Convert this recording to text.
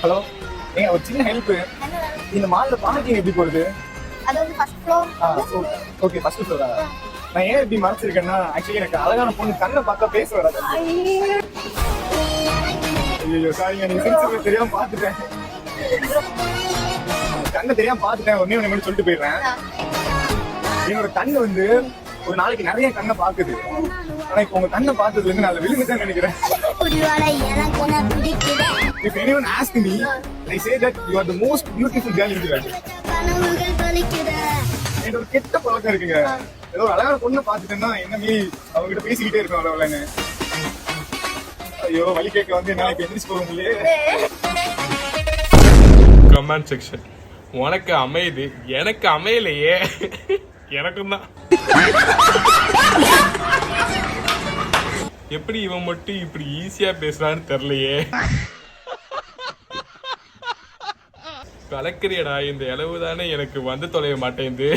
Hello, ஏங்க ஒரு சின்ன ஹெல்ப். இந்த மால்ல பார்க்கிங் எப்படி போறது? அது வந்து first floor. Okay, first Flora? நான் ஏன் இப்படி மறைச்சிருக்கேன்னா, ஆக்சுவலி எனக்கு அழகான பொண்ணு கண்ணை பார்த்தா பேச வராது. ஐயோ சாரிங்க, நீங்க சிரிச்சது தெரியாம பார்த்துட்டேன். கண்ணை தெரியாம பார்த்துட்டேன். ஒன்னே ஒண்ணு மட்டும் சொல்லிட்டு போயிடுறேன். என்னோட கண்ணு வந்து ஒரு நாளைக்கு நிறைய கண்ணை பாக்குது. ஆனா இப்ப உங்க கண்ணை பார்த்ததுல இருந்து நான் விழுந்துதான் நினைக்கிறேன். If anyone asks me, I say that you are the most beautiful girl in the world. எனக்கு ஒரு கெட்ட பழக்கம் இருக்குங்க. ஏதோ ஒரு அழகான பொண்ணை பார்த்துட்டேன்னா என்ன மீறி அவங்க கிட்ட பேசிக்கிட்டே இருக்கோம் அவ்வளவுன்னு. ஐயோ வழி கேட்க வந்து என்னால இப்ப எந்திரிச்சு போக முடியல. கமெண்ட் செக்ஷன் உனக்கு அமையுது, எனக்கு அமையலையே. எனக்கும் தான். எப்படி இவன் மட்டும் இப்படி ஈஸியா பேசுறான்னு தெரியலையே. கலக்கிறியடா, இந்த இளவு தானே எனக்கு வந்து தொலைய மாட்டேங்குது.